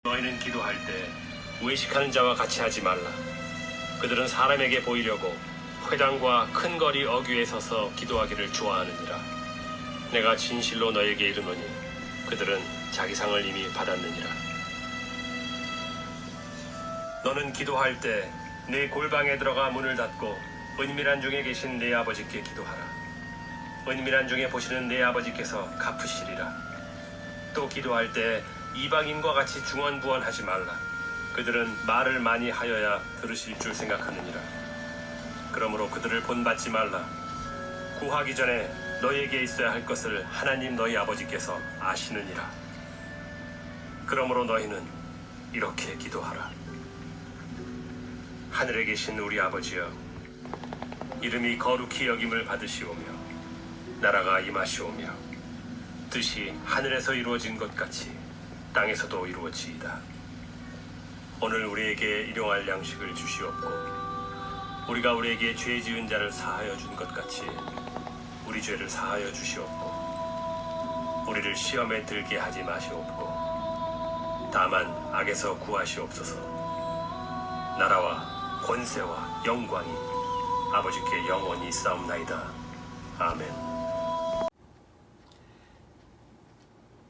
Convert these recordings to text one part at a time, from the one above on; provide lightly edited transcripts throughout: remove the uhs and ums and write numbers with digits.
너희는 기도할 때 외식하는 자와 같이 하지 말라. 그들은 사람에게 보이려고 회당과 큰 거리 어귀에 서서 기도하기를 좋아하느니라. 내가 진실로 너에게 이르노니 그들은 자기 상을 이미 받았느니라. 너는 기도할 때 네 골방에 들어가 문을 닫고 은밀한 중에 계신 네 아버지께 기도하라. 은밀한 중에 보시는 네 아버지께서 갚으시리라. 또 기도할 때 이방인과 같이 중언부언하지 말라. 그들은 말을 많이 하여야 들으실 줄 생각하느니라. 그러므로 그들을 본받지 말라. 구하기 전에 너희에게 있어야 할 것을 하나님 너희 아버지께서 아시느니라. 그러므로 너희는 이렇게 기도하라. 하늘에 계신 우리 아버지여, 이름이 거룩히 여김을 받으시오며 나라가 임하시오며 뜻이 하늘에서 이루어진 것 같이 땅에서도 이루어지이다. 오늘 우리에게 일용할 양식을 주시옵고 우리가 우리에게 죄 지은 자를 사하여 준 것 같이 우리 죄를 사하여 주시옵고 우리를 시험에 들게 하지 마시옵고 다만 악에서 구하시옵소서. 나라와 권세와 영광이 아버지께 영원히 있사옵나이다. 아멘.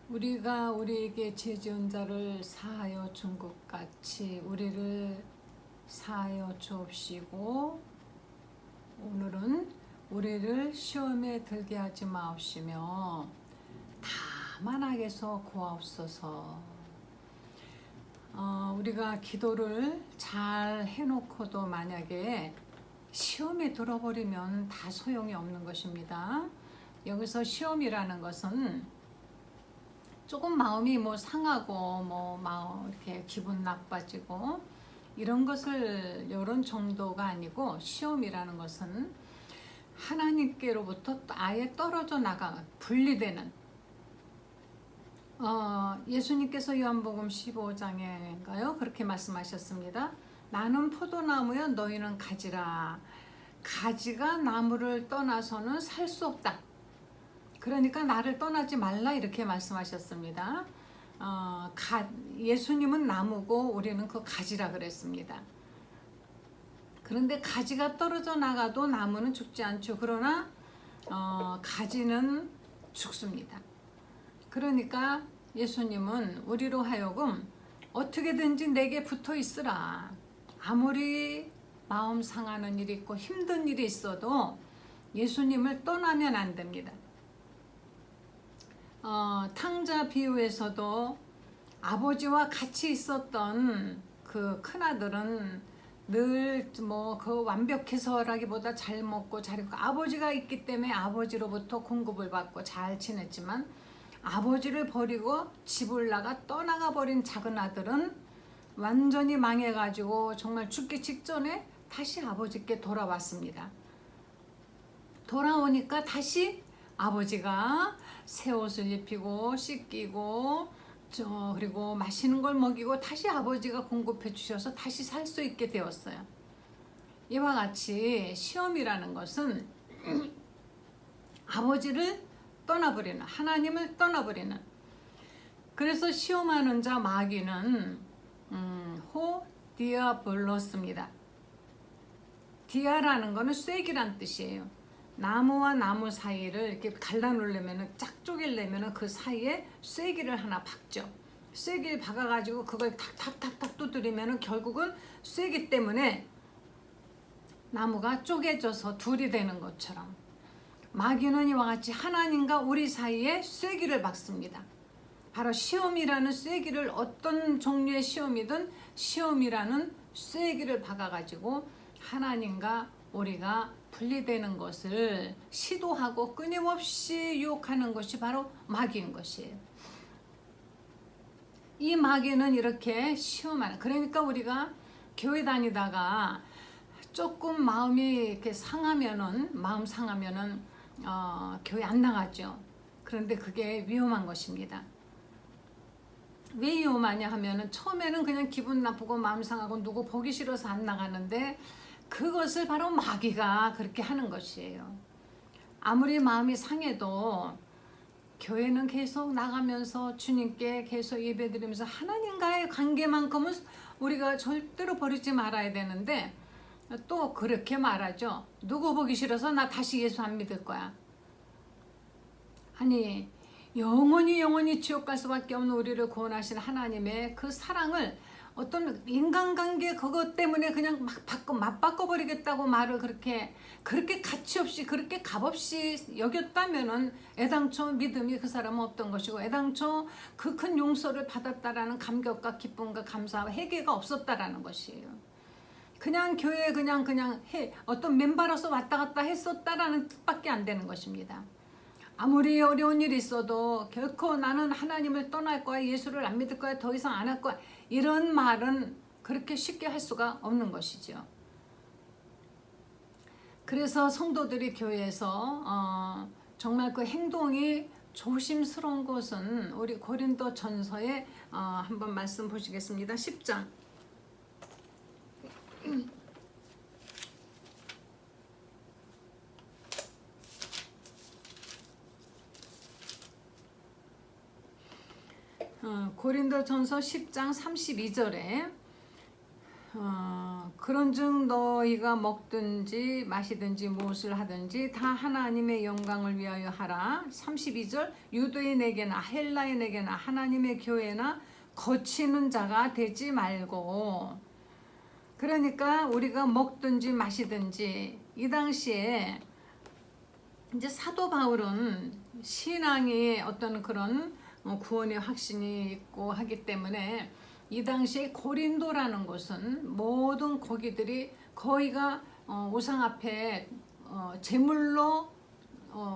우리가 우리에게 죄 지은 자를 사하여 준 것 같이 우리를 사하여 주옵시고 오늘은 우리를 시험에 들게 하지 마옵시며 다만 악에서 구하옵소서. 우리가 기도를 잘 해놓고도 만약에 시험에 들어버리면 다 소용이 없는 것입니다. 여기서 시험이라는 것은 조금 마음이 상하고 이렇게 기분 나빠지고 이런 것을 이런 정도가 아니고 시험이라는 것은 하나님께로부터 아예 떨어져 나가 분리되는 예수님께서 요한복음 15장인가요? 그렇게 말씀하셨습니다. 나는 포도나무여 너희는 가지라. 가지가 나무를 떠나서는 살 수 없다. 그러니까 나를 떠나지 말라 이렇게 말씀하셨습니다. 예수님은 나무고 우리는 그 가지라 그랬습니다. 그런데 가지가 떨어져 나가도 나무는 죽지 않죠. 그러나 가지는 죽습니다. 그러니까 예수님은 우리로 하여금 어떻게든지 내게 붙어 있으라. 아무리 마음 상하는 일이 있고 힘든 일이 있어도 예수님을 떠나면 안 됩니다. 탕자 비유에서도 아버지와 같이 있었던 그 큰아들은 늘 그 완벽해서라기보다 잘 먹고 잘 입고 아버지가 있기 때문에 아버지로부터 공급을 받고 잘 지냈지만 아버지를 버리고 집을 나가 떠나가 버린 작은 아들은 완전히 망해가지고 정말 죽기 직전에 다시 아버지께 돌아왔습니다. 돌아오니까 다시 아버지가 새 옷을 입히고 씻기고 그리고 맛있는 걸 먹이고 다시 아버지가 공급해 주셔서 다시 살 수 있게 되었어요. 이와 같이 시험이라는 것은 아버지를 떠나버리는, 하나님을 떠나버리는. 그래서 시험하는 자 마귀는 호 디아블로스입니다. 디아라는 거는 쐐기란 뜻이에요. 나무와 나무 사이를 이렇게 갈라놓으려면 짝 쪼개려면 그 사이에 쐐기를 하나 박죠. 쐐기를 박아가지고 그걸 탁탁탁탁 두드리면 결국은 쐐기 때문에 나무가 쪼개져서 둘이 되는 것처럼 마귀는 이와 같이 하나님과 우리 사이에 쐐기를 박습니다. 바로 시험이라는 쐐기를 어떤 종류의 시험이든 시험이라는 쐐기를 박아가지고 하나님과 우리가 분리되는 것을 시도하고 끊임없이 유혹하는 것이 바로 마귀인 것이에요. 이 마귀는 이렇게 시험하는, 그러니까 우리가 교회 다니다가 조금 마음이 이렇게 마음 상하면은 교회 안 나가죠. 그런데 그게 위험한 것입니다. 왜 위험하냐 하면은 처음에는 그냥 기분 나쁘고 마음 상하고 누구 보기 싫어서 안 나가는데 그것을 바로 마귀가 그렇게 하는 것이에요. 아무리 마음이 상해도 교회는 계속 나가면서 주님께 계속 예배드리면서 하나님과의 관계만큼은 우리가 절대로 버리지 말아야 되는데 또 그렇게 말하죠. 누구 보기 싫어서 나 다시 예수 안 믿을 거야. 아니 영원히 지옥 갈 수밖에 없는 우리를 구원하신 하나님의 그 사랑을 어떤 인간관계 그것 때문에 그냥 막 맞바꿔버리겠다고 말을 그렇게 가치 없이 그렇게 값없이 여겼다면은 애당초 믿음이 그 사람은 없던 것이고 애당초 그 큰 용서를 받았다라는 감격과 기쁨과 감사와 회개가 없었다라는 것이에요. 그냥 교회에 그냥 어떤 멤버로서 왔다 갔다 했었다라는 뜻밖에 안 되는 것입니다. 아무리 어려운 일이 있어도 결코 나는 하나님을 떠날 거야, 예수를 안 믿을 거야, 더 이상 안 할 거야, 이런 말은 그렇게 쉽게 할 수가 없는 것이죠. 그래서 성도들이 교회에서 정말 그 행동이 조심스러운 것은 우리 고린도 전서에 한번 말씀 보시겠습니다. 10장 고린도전서 10장 32절에 그런즉 너희가 먹든지 마시든지 무엇을 하든지 다 하나님의 영광을 위하여 하라. 32절 유대인에게나 헬라인에게나 하나님의 교회나 거치는 자가 되지 말고. 그러니까 우리가 먹든지 마시든지 이 당시에 이제 사도 바울은 신앙이 어떤 그런 구원의 확신이 있고 하기 때문에 이 당시에 고린도라는 곳은 모든 고기들이 거의가 우상 앞에 제물로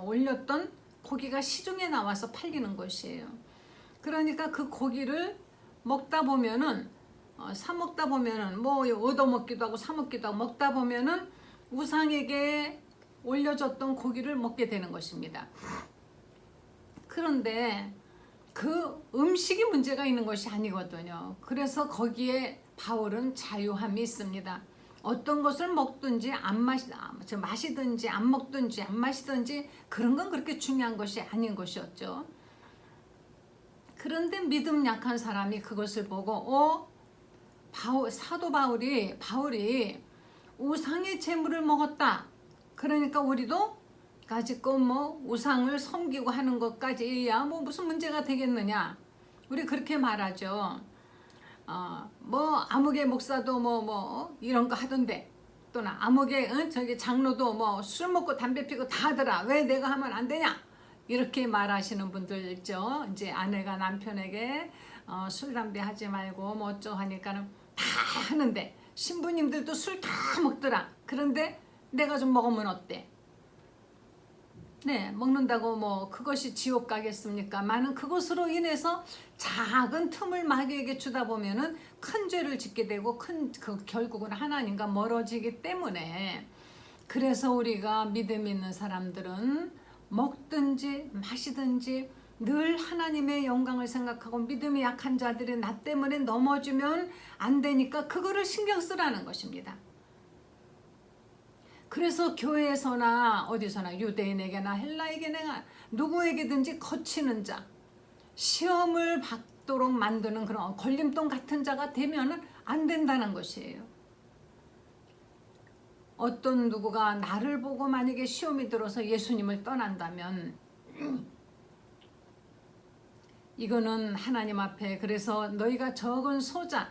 올렸던 고기가 시중에 나와서 팔리는 것이에요. 그러니까 그 고기를 먹다 보면은 사 먹다 보면은 뭐 얻어 먹기도 하고 사 먹기도 하고 먹다 보면은 우상에게 올려졌던 고기를 먹게 되는 것입니다. 그런데 그 음식이 문제가 있는 것이 아니거든요. 그래서 거기에 바울은 자유함이 있습니다. 어떤 것을 먹든지 마시든지 안 먹든지 안 마시든지 그런 건 그렇게 중요한 것이 아닌 것이었죠. 그런데 믿음 약한 사람이 그것을 보고 사도 바울이 우상의 재물을 먹었다. 그러니까 우리도 가지고 뭐 우상을 섬기고 하는 것까지야 뭐 무슨 문제가 되겠느냐. 우리 그렇게 말하죠. 뭐 아무개 목사도 뭐 이런 거 하던데, 또는 아무개 저기 장로도 뭐 술 먹고 담배 피고 다 하더라. 왜 내가 하면 안 되냐? 이렇게 말하시는 분들 있죠. 이제 아내가 남편에게 술 담배 하지 말고 뭐 어쩌 하니까는 다 하는데 신부님들도 술 다 먹더라. 그런데 내가 좀 먹으면 어때? 네, 먹는다고 뭐 그것이 지옥 가겠습니까? 많은 그것으로 인해서 작은 틈을 마귀에게 주다 보면은 큰 죄를 짓게 되고 결국은 하나님과 멀어지기 때문에, 그래서 우리가 믿음 있는 사람들은 먹든지 마시든지 늘 하나님의 영광을 생각하고, 믿음이 약한 자들이 나 때문에 넘어지면 안 되니까 그거를 신경 쓰라는 것입니다. 그래서 교회에서나 어디서나 유대인에게나 헬라에게나 누구에게든지 거치는 자, 시험을 받도록 만드는 그런 걸림돌 같은 자가 되면 안 된다는 것이에요. 어떤 누구가 나를 보고 만약에 시험이 들어서 예수님을 떠난다면 이거는 하나님 앞에, 그래서 너희가 적은 소자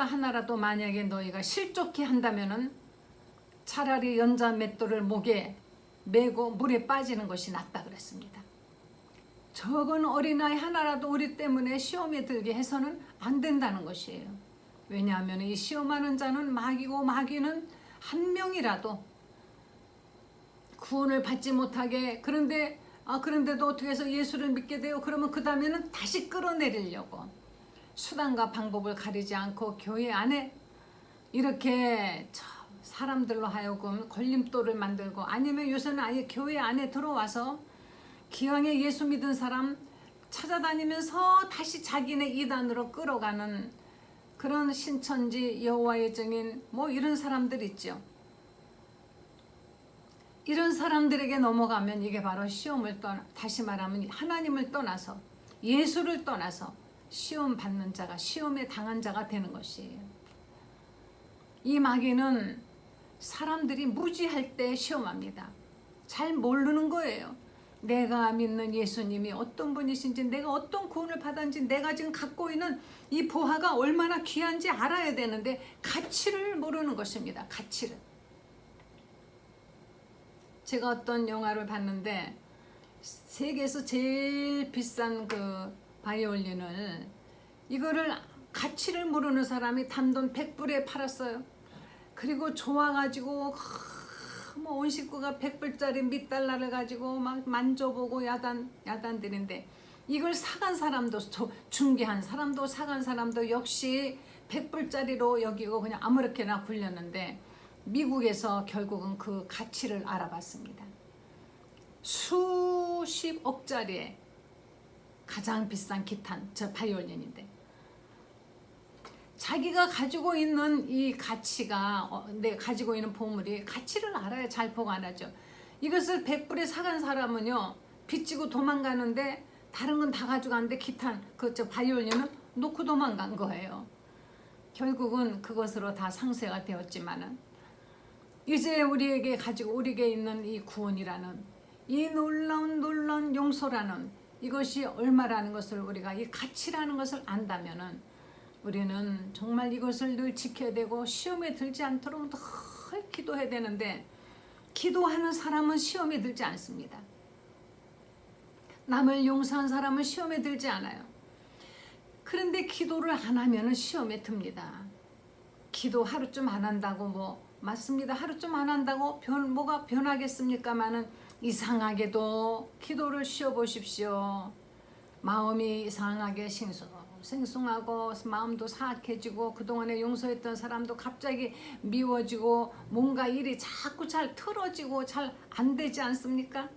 하나라도 만약에 너희가 실족해 한다면은 차라리 연자 맷돌을 목에 메고 물에 빠지는 것이 낫다 그랬습니다. 적은 어린아이 하나라도 우리 때문에 시험에 들게 해서는 안 된다는 것이에요. 왜냐하면 이 시험하는 자는 마귀고, 마귀는 한 명이라도 구원을 받지 못하게, 그런데도 어떻게 해서 예수를 믿게 돼요? 그러면 그 다음에는 다시 끌어내리려고 수단과 방법을 가리지 않고 교회 안에 이렇게 사람들로 하여금 걸림돌을 만들고, 아니면 요새는 아예 교회 안에 들어와서 기왕에 예수 믿은 사람 찾아다니면서 다시 자기네 이단으로 끌어가는 그런 신천지, 여호와의 증인 뭐 이런 사람들 있죠. 이런 사람들에게 넘어가면 이게 바로 다시 말하면 하나님을 떠나서 예수를 떠나서 시험 받는 자가, 시험에 당한 자가 되는 것이에요. 이 마귀는 사람들이 무지할 때 시험합니다. 잘 모르는 거예요. 내가 믿는 예수님이 어떤 분이신지, 내가 어떤 구원을 받았는지, 내가 지금 갖고 있는 이 보화가 얼마나 귀한지 알아야 되는데 가치를 모르는 것입니다. 가치를. 제가 어떤 영화를 봤는데 세계에서 제일 비싼 그 바이올린을, 이거를 가치를 모르는 사람이 단돈 100불에 팔았어요. 그리고 좋아가지고 뭐 온 식구가 100불짜리 밑달러를 가지고 막 만져보고 야단들인데, 이걸 사간 사람도, 중개한 사람도, 사간 사람도 역시 100불짜리로 여기고 그냥 아무렇게나 굴렸는데, 미국에서 결국은 그 가치를 알아봤습니다. 수십억짜리에 가장 비싼 기탄, 저 바이올린인데, 자기가 가지고 있는 이 가치가, 내 가지고 있는 보물이 가치를 알아야 잘 보관하죠. 이것을 100불에 사간 사람은요, 빚지고 도망가는데 다른 건 다 가져가는데 기탄, 저 바이올린은 놓고 도망간 거예요. 결국은 그것으로 다 상쇄가 되었지만은, 이제 우리에게 있는 이 구원이라는, 이 놀라운 용서라는 이것이 얼마라는 것을, 우리가 이 가치라는 것을 안다면은 우리는 정말 이것을 늘 지켜야 되고 시험에 들지 않도록 늘 기도해야 되는데, 기도하는 사람은 시험에 들지 않습니다. 남을 용서한 사람은 시험에 들지 않아요. 그런데 기도를 안 하면 시험에 듭니다. 기도 하루쯤 안 한다고 맞습니다. 하루쯤 안 한다고 뭐가 변하겠습니까마는, 이상하게도 기도를 쉬어보십시오. 마음이 이상하게 생숭하고 마음도 사악해지고, 그동안에 용서했던 사람도 갑자기 미워지고, 뭔가 일이 자꾸 잘 틀어지고 잘 안 되지 않습니까?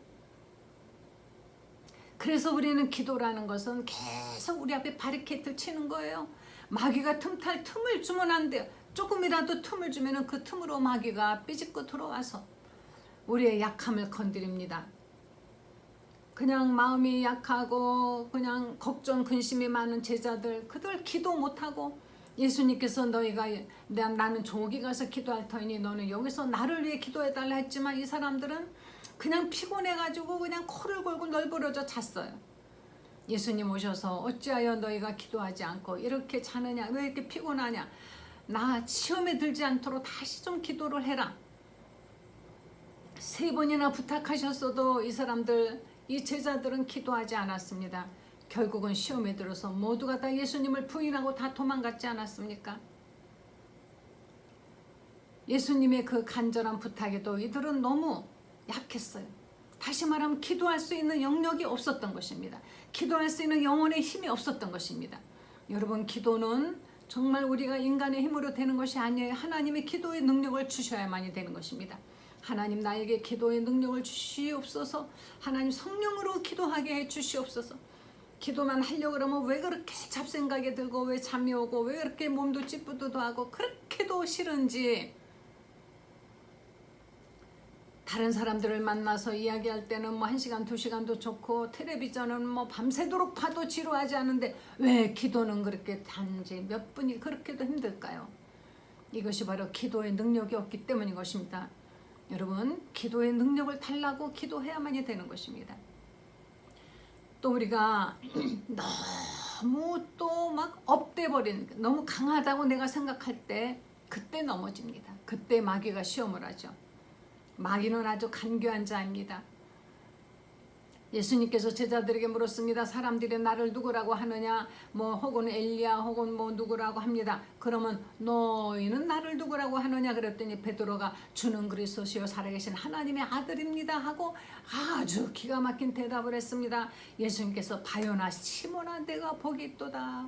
그래서 우리는 기도라는 것은 계속 우리 앞에 바리케이트를 치는 거예요. 마귀가 틈을 주면 안 돼요. 조금이라도 틈을 주면 그 틈으로 마귀가 삐집고 들어와서 우리의 약함을 건드립니다. 그냥 마음이 약하고 그냥 걱정 근심이 많은 제자들, 그들 기도 못하고, 예수님께서 나는 저기 가서 기도할 터이니 너는 여기서 나를 위해 기도해달라 했지만, 이 사람들은 그냥 피곤해가지고 그냥 코를 골고 널브러져 잤어요. 예수님 오셔서 어찌하여 너희가 기도하지 않고 이렇게 자느냐, 왜 이렇게 피곤하냐, 나 시험에 들지 않도록 다시 좀 기도를 해라. 3번이나 부탁하셨어도 이 제자들은 기도하지 않았습니다. 결국은 시험에 들어서 모두가 다 예수님을 부인하고 다 도망갔지 않았습니까? 예수님의 그 간절한 부탁에도 이들은 너무 약했어요. 다시 말하면 기도할 수 있는 영역이 없었던 것입니다. 기도할 수 있는 영혼의 힘이 없었던 것입니다. 여러분, 기도는 정말 우리가 인간의 힘으로 되는 것이 아니에요. 하나님의 기도의 능력을 주셔야만이 되는 것입니다. 하나님, 나에게 기도의 능력을 주시옵소서. 하나님, 성령으로 기도하게 해 주시옵소서. 기도만 하려고 그러면 왜 그렇게 잡생각이 들고, 왜 잠이 오고, 왜 그렇게 몸도 찌뿌드도 그렇게도 싫은지. 다른 사람들을 만나서 이야기할 때는 1시간, 2시간도 좋고, 텔레비전은 밤새도록 봐도 지루하지 않은데, 왜 기도는 그렇게 단지 몇 분이 그렇게도 힘들까요? 이것이 바로 기도의 능력이 없기 때문인 것입니다. 여러분, 기도의 능력을 달라고 기도해야만이 되는 것입니다. 또 우리가 너무 또 막 업돼버린, 너무 강하다고 내가 생각할 때, 그때 넘어집니다. 그때 마귀가 시험을 하죠. 마귀는 아주 간교한 자입니다. 예수님께서 제자들에게 물었습니다. 사람들이 나를 누구라고 하느냐, 혹은 엘리야, 혹은 누구라고 합니다. 그러면 너희는 나를 누구라고 하느냐 그랬더니 베드로가 주는 그리스도시요 살아계신 하나님의 아들입니다 하고 아주 기가 막힌 대답을 했습니다. 예수님께서 바요나 시몬아, 내가 복이 있도다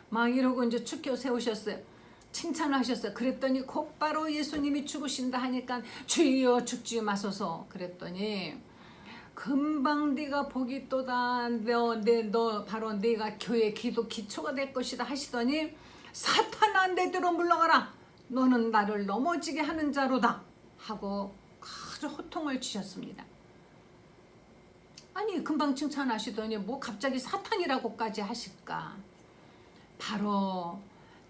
막 이러고 이제 축켜 세우셨어요. 칭찬하셨어요. 그랬더니 곧바로 예수님이 죽으신다 하니까 주여 죽지 마소서 그랬더니, 금방 네가 복이 있도다, 너 바로 네가 교회 기도 기초가 될 것이다 하시더니, 사탄아 내대로 물러가라, 너는 나를 넘어지게 하는 자로다 하고 아주 호통을 치셨습니다. 아니 금방 칭찬하시더니 뭐 갑자기 사탄이라고까지 하실까. 바로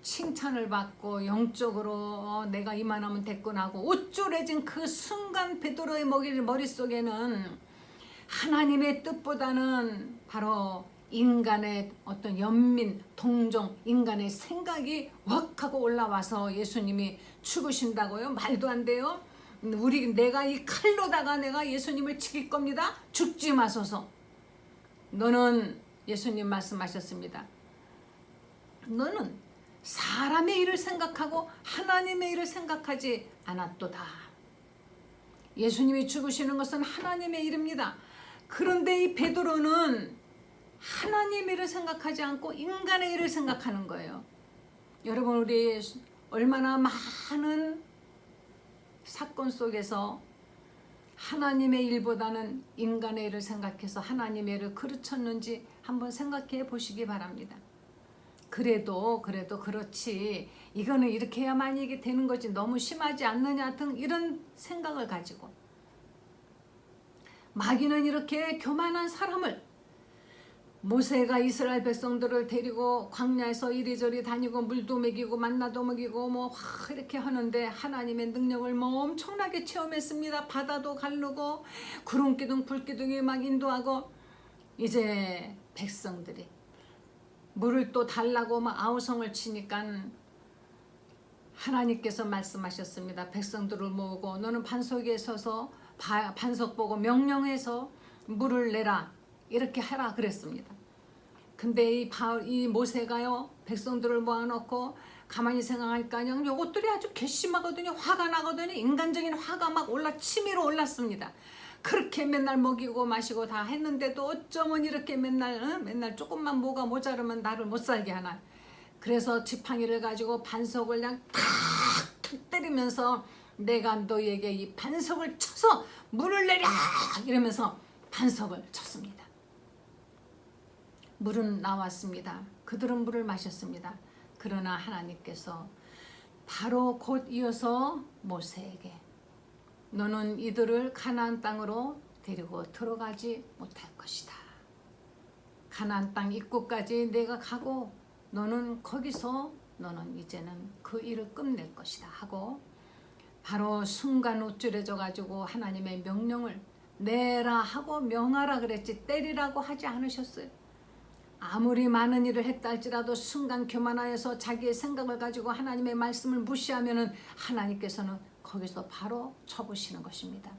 칭찬을 받고 영적으로 내가 이만하면 됐구나 하고 우쭐해진 그 순간 베드로의 머릿속에는 하나님의 뜻보다는 바로 인간의 어떤 연민, 동정, 인간의 생각이 확 하고 올라와서 예수님이 죽으신다고요? 말도 안 돼요. 내가 이 칼로다가 내가 예수님을 죽일 겁니다. 죽지 마소서. 너는 예수님 말씀하셨습니다. 너는 사람의 일을 생각하고 하나님의 일을 생각하지 않았도다. 예수님이 죽으시는 것은 하나님의 일입니다. 그런데 이 베드로는 하나님의 일을 생각하지 않고 인간의 일을 생각하는 거예요. 여러분 우리 얼마나 많은 사건 속에서 하나님의 일보다는 인간의 일을 생각해서 하나님의 일을 그르쳤는지 한번 생각해 보시기 바랍니다. 그래도 그렇지 이거는 이렇게 해야만 이게 되는 거지 너무 심하지 않느냐 등 이런 생각을 가지고 마귀는 이렇게 교만한 사람을 모세가 이스라엘 백성들을 데리고 광야에서 이리저리 다니고 물도 먹이고 만나도 먹이고 뭐 이렇게 하는데 하나님의 능력을 뭐 엄청나게 체험했습니다. 바다도 가르고 구름기둥 불기둥이 막 인도하고 이제 백성들이 물을 또 달라고 막 아우성을 치니까 하나님께서 말씀하셨습니다. 백성들을 모으고 너는 반석 위에 서서 반석 보고 명령해서 물을 내라 이렇게 하라 그랬습니다. 근데 이 모세가요 백성들을 모아놓고 가만히 생각하니까요 요것들이 아주 괘씸하거든요. 화가 나거든요. 인간적인 화가 막 치밀어 올랐습니다. 그렇게 맨날 먹이고 마시고 다 했는데도 어쩌면 이렇게 맨날 조금만 뭐가 모자르면 나를 못 살게 하나. 그래서 지팡이를 가지고 반석을 그냥 탁 때리면서 내가 너에게 이 반석을 쳐서 물을 내랴 이러면서 반석을 쳤습니다. 물은 나왔습니다. 그들은 물을 마셨습니다. 그러나 하나님께서 바로 곧 이어서 모세에게 너는 이들을 가나안 땅으로 데리고 들어가지 못할 것이다. 가나안 땅 입구까지 내가 가고 너는 거기서 너는 이제는 그 일을 끝낼 것이다 하고 바로 순간 우쭐해져 가지고 하나님의 명령을 내라 하고 명하라 그랬지 때리라고 하지 않으셨어요. 아무리 많은 일을 했다 할지라도 순간 교만하여서 자기의 생각을 가지고 하나님의 말씀을 무시하면은 하나님께서는 거기서 바로 쳐보시는 것입니다.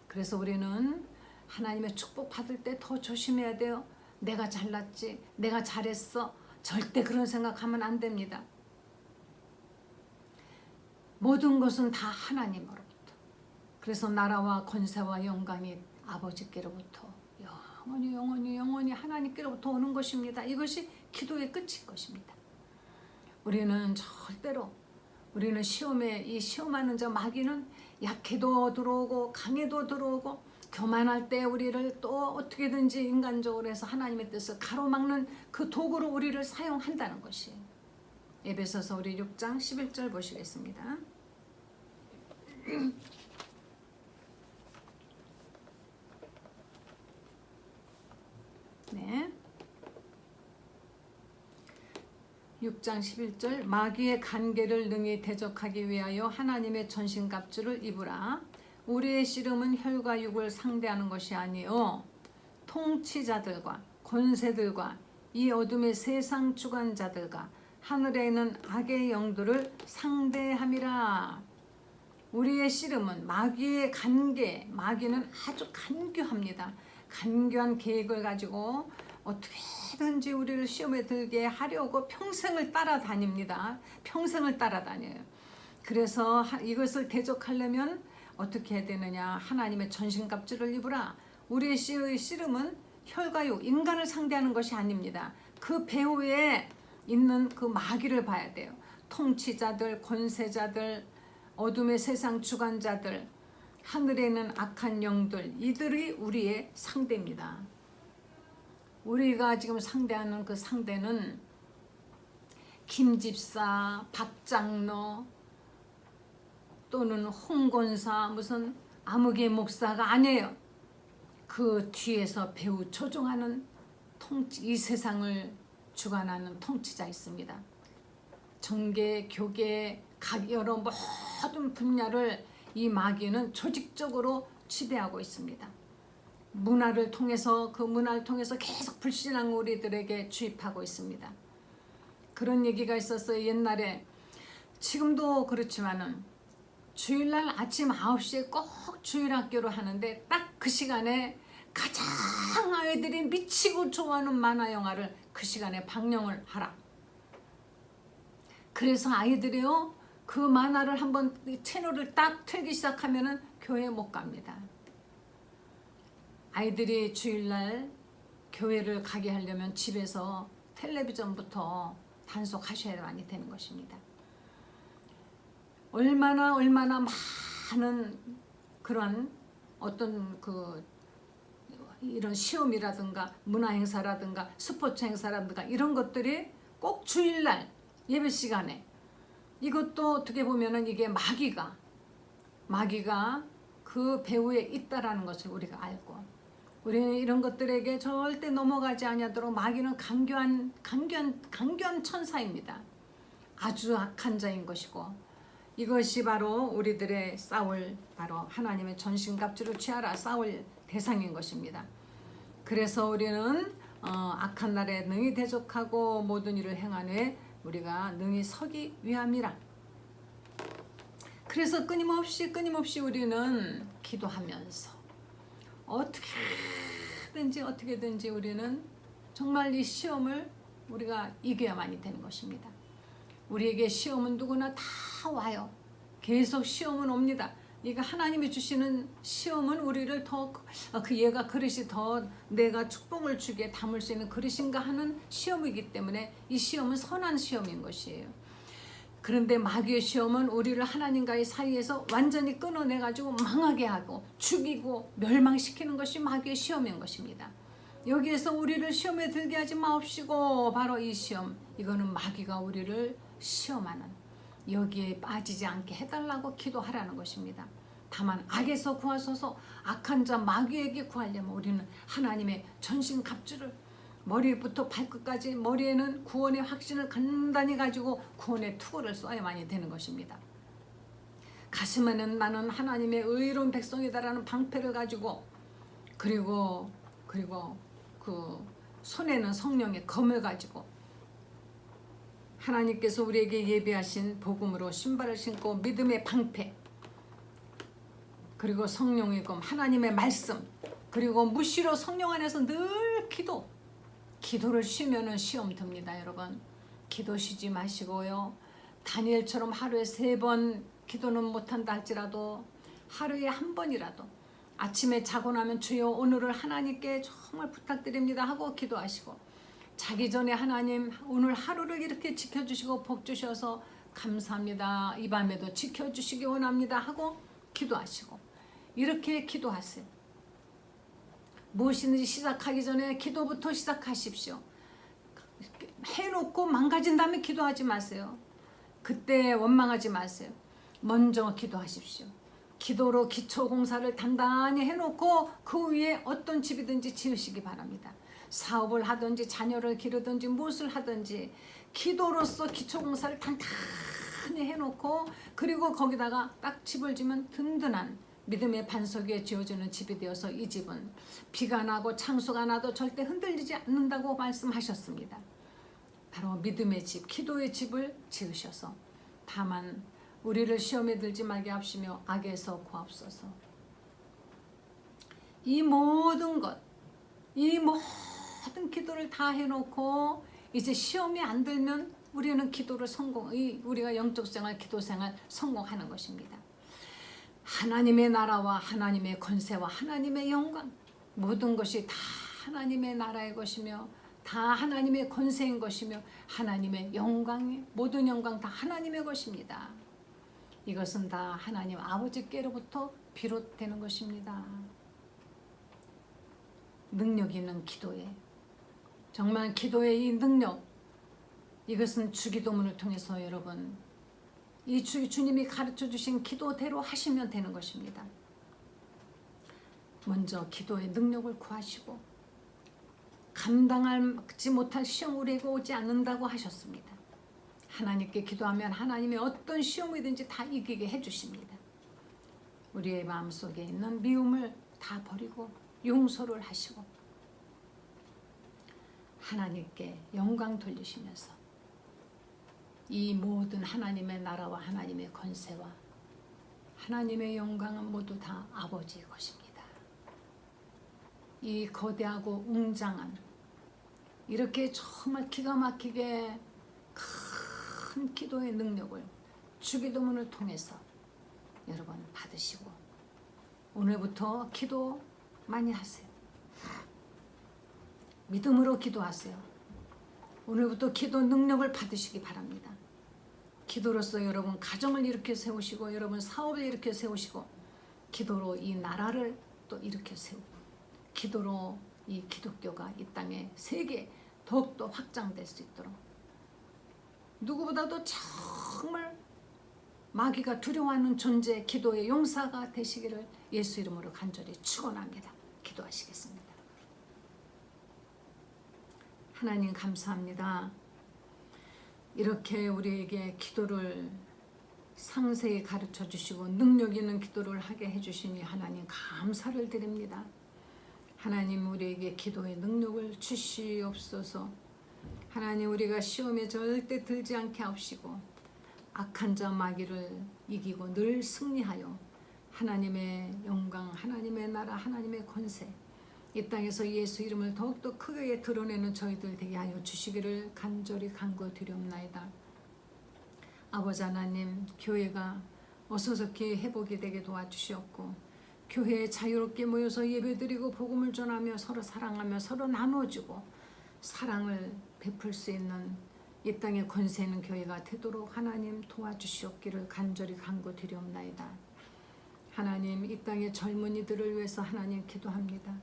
그래서 우리는 하나님의 축복 받을 때 더 조심해야 돼요. 내가 잘났지, 내가 잘했어. 절대 그런 생각하면 안 됩니다. 모든 것은 다 하나님으로부터. 그래서 나라와 권세와 영광이 아버지께로부터 영원히 하나님께로부터 오는 것입니다. 이것이 기도의 끝인 것입니다. 우리는 절대로 우리는 이 시험하는 저 마귀는 약해도 들어오고 강해도 들어오고 교만할 때 우리를 또 어떻게든지 인간적으로 해서 하나님의 뜻을 가로막는 그 도구로 우리를 사용한다는 것이에요. 에베소서 우리 6장 11절 보시겠습니다. 네. 6장 11절 마귀의 간계를 능히 대적하기 위하여 하나님의 전신갑주를 입으라. 우리의 씨름은 혈과 육을 상대하는 것이 아니요 통치자들과 권세들과 이 어둠의 세상 주관자들과 하늘에 있는 악의 영들을 상대함이라. 우리의 씨름은 마귀의 간계, 마귀는 아주 간교합니다. 간교한 계획을 가지고 어떻게든지 우리를 시험에 들게 하려고 평생을 따라다닙니다. 평생을 따라다녀요. 그래서 이것을 대적하려면 어떻게 해야 되느냐. 하나님의 전신갑주를 입으라. 우리의 씨름은 혈과 육, 인간을 상대하는 것이 아닙니다. 그 배후에 있는 그 마귀를 봐야 돼요. 통치자들, 권세자들, 어둠의 세상 주관자들, 하늘에 있는 악한 영들, 이들이 우리의 상대입니다. 우리가 지금 상대하는 그 상대는 김집사, 박장로 또는 홍권사 무슨 아무개 목사가 아니에요. 그 뒤에서 배우 조종하는 이 세상을 주관하는 통치자 있습니다. 정계, 교계, 각 여러 모든 분야를 이 마귀는 조직적으로 지배하고 있습니다. 문화를 통해서 그 문화를 통해서 계속 불신앙 우리들에게 주입하고 있습니다. 그런 얘기가 있었어요. 옛날에 지금도 그렇지만은 주일날 아침 9시에 꼭 주일학교를 하는데 딱 그 시간에 가장 아이들이 미치고 좋아하는 만화 영화를 그 시간에 방영을 하라. 그래서 아이들이요 그 만화를 한번 채널을 딱 틀기 시작하면은 교회 못 갑니다. 아이들이 주일날 교회를 가게 하려면 집에서 텔레비전부터 단속하셔야 많이 되는 것입니다. 얼마나 많은 그런 어떤 이런 시험이라든가 문화 행사라든가 스포츠 행사라든가 이런 것들이 꼭 주일날 예배 시간에 이것도 어떻게 보면은 이게 마귀가 그 배후에 있다라는 것을 우리가 알고 우리는 이런 것들에게 절대 넘어가지 아니하도록 마귀는 강교한 천사입니다. 아주 악한 자인 것이고 이것이 바로 우리들의 싸울 바로 하나님의 전신갑주를 취하라 싸울 대상인 것입니다. 그래서 우리는 악한 날에 능히 대적하고 모든 일을 행하네 우리가 능히 서기 위함이라. 그래서 끊임없이 우리는 기도하면서 어떻게든지 우리는 정말 이 시험을 우리가 이겨야만이 되는 것입니다. 우리에게 시험은 누구나 다 와요. 계속 시험은 옵니다. 이거 하나님이 주시는 시험은 우리를 더 얘가 그릇이 더 내가 축복을 주게 담을 수 있는 그릇인가 하는 시험이기 때문에 이 시험은 선한 시험인 것이에요. 그런데 마귀의 시험은 우리를 하나님과의 사이에서 완전히 끊어내가지고 망하게 하고 죽이고 멸망시키는 것이 마귀의 시험인 것입니다. 여기에서 우리를 시험에 들게 하지 마옵시고 바로 이 시험 이거는 마귀가 우리를 시험하는 여기에 빠지지 않게 해달라고 기도하라는 것입니다. 다만 악에서 구하소서 악한 자 마귀에게 구하려면 우리는 하나님의 전신갑주를 머리부터 발끝까지 머리에는 구원의 확신을 간단히 가지고 구원의 투구를 쏘아야만이 되는 것입니다. 가슴에는 나는 하나님의 의로운 백성이다라는 방패를 가지고 그리고 그 손에는 성령의 검을 가지고 하나님께서 우리에게 예비하신 복음으로 신발을 신고 믿음의 방패 그리고 성령의 검 하나님의 말씀 그리고 무시로 성령 안에서 늘 기도를 쉬면은 시험 듭니다. 여러분 기도 쉬지 마시고요. 다니엘처럼 하루에 3번 기도는 못한다 할지라도 하루에 한 번이라도 아침에 자고 나면 주여 오늘을 하나님께 정말 부탁드립니다 하고 기도하시고 자기 전에 하나님 오늘 하루를 이렇게 지켜주시고 복 주셔서 감사합니다. 이 밤에도 지켜주시기 원합니다 하고 기도하시고 이렇게 기도하세요. 무엇이든지 시작하기 전에 기도부터 시작하십시오. 해놓고 망가진 다음에 기도하지 마세요. 그때 원망하지 마세요. 먼저 기도하십시오. 기도로 기초공사를 단단히 해놓고 그 위에 어떤 집이든지 지으시기 바랍니다. 사업을 하든지 자녀를 기르든지 무엇을 하든지 기도로서 기초공사를 단단히 해놓고 그리고 거기다가 딱 집을 지면 든든한 믿음의 반석 위에 지어지는 집이 되어서 이 집은 비가 나고 창수가 나도 절대 흔들리지 않는다고 말씀하셨습니다. 바로 믿음의 집, 기도의 집을 지으셔서 다만 우리를 시험에 들지 말게 하시며 악에서 구하옵소서. 이 모든 기도를 다 해놓고 이제 시험이 안 들면 우리는 우리가 영적 생활, 기도 생활 성공하는 것입니다. 하나님의 나라와 하나님의 권세와 하나님의 영광 모든 것이 다 하나님의 나라의 것이며 다 하나님의 권세인 것이며 하나님의 영광이 모든 영광 다 하나님의 것입니다. 이것은 다 하나님 아버지께로부터 비롯되는 것입니다. 능력 있는 기도에 정말 기도의 이 능력 이것은 주기도문을 통해서 여러분 이 주님이 가르쳐 주신 기도대로 하시면 되는 것입니다. 먼저 기도의 능력을 구하시고 감당하지 못할 시험 우리에게 오지 않는다고 하셨습니다. 하나님께 기도하면 하나님의 어떤 시험이든지 다 이기게 해주십니다. 우리의 마음속에 있는 미움을 다 버리고 용서를 하시고 하나님께 영광 돌리시면서 이 모든 하나님의 나라와 하나님의 권세와 하나님의 영광은 모두 다 아버지의 것입니다. 이 거대하고 웅장한 이렇게 정말 기가 막히게 큰 기도의 능력을 주기도문을 통해서 여러분 받으시고 오늘부터 기도 많이 하세요. 믿음으로 기도하세요. 오늘부터 기도 능력을 받으시기 바랍니다. 기도로서 여러분 가정을 일으켜 세우시고 여러분 사업을 일으켜 세우시고 기도로 이 나라를 또 일으켜 세우고 기도로 이 기독교가 이 땅에 세계 더욱더 확장될 수 있도록 누구보다도 정말 마귀가 두려워하는 존재 기도의 용사가 되시기를 예수 이름으로 간절히 축원합니다. 기도하시겠습니다. 하나님 감사합니다. 이렇게 우리에게 기도를 상세히 가르쳐 주시고 능력 있는 기도를 하게 해주시니 하나님 감사를 드립니다. 하나님 우리에게 기도의 능력을 주시옵소서. 하나님 우리가 시험에 절대 들지 않게 하옵시고 악한 자 마귀를 이기고 늘 승리하여 하나님의 영광, 하나님의 나라, 하나님의 권세 이 땅에서 예수 이름을 더욱더 크게 드러내는 저희들 되게 하여 주시기를 간절히 간구드리옵나이다. 아버지 하나님, 교회가 어서서히 회복이 되게 도와주시옵고 교회에 자유롭게 모여서 예배드리고 복음을 전하며 서로 사랑하며 서로 나눠주고 사랑을 베풀 수 있는 이 땅의 권세 있는 교회가 되도록 하나님 도와주시옵기를 간절히 간구드리옵나이다. 하나님 이 땅의 젊은이들을 위해서 하나님 기도합니다.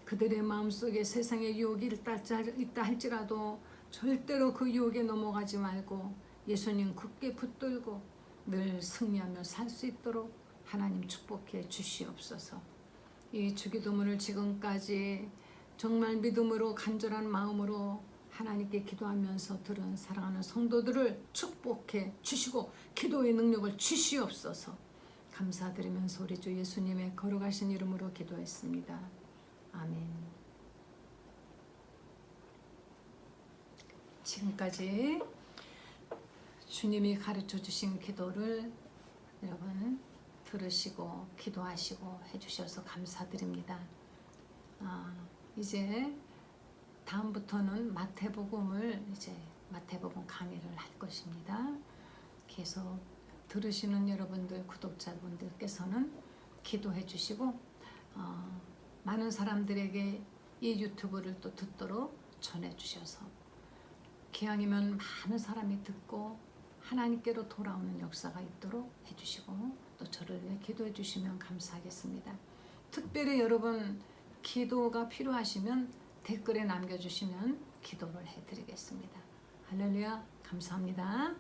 그들의 마음속에 세상의 유혹이 있다 할지라도 절대로 그 유혹에 넘어가지 말고 예수님 굳게 붙들고 늘 승리하며 살 수 있도록 하나님 축복해 주시옵소서. 이 주기도문을 지금까지 정말 믿음으로 간절한 마음으로 하나님께 기도하면서 들은 사랑하는 성도들을 축복해 주시고 기도의 능력을 주시옵소서. 감사드리면서 우리 주 예수님의 거룩하신 이름으로 기도했습니다. 아멘. 지금까지 주님이 가르쳐 주신 기도를 여러분 들으시고 기도하시고 해주셔서 감사드립니다. 이제 다음부터는 마태복음을 마태복음 강의를 할 것입니다. 계속 들으시는 여러분들 구독자분들께서는 기도해 주시고 많은 사람들에게 이 유튜브를 또 듣도록 전해 주셔서 기왕이면 많은 사람이 듣고 하나님께로 돌아오는 역사가 있도록 해주시고 또 저를 위해 기도해 주시면 감사하겠습니다. 특별히 여러분 기도가 필요하시면 댓글에 남겨주시면 기도를 해드리겠습니다. 할렐루야 감사합니다.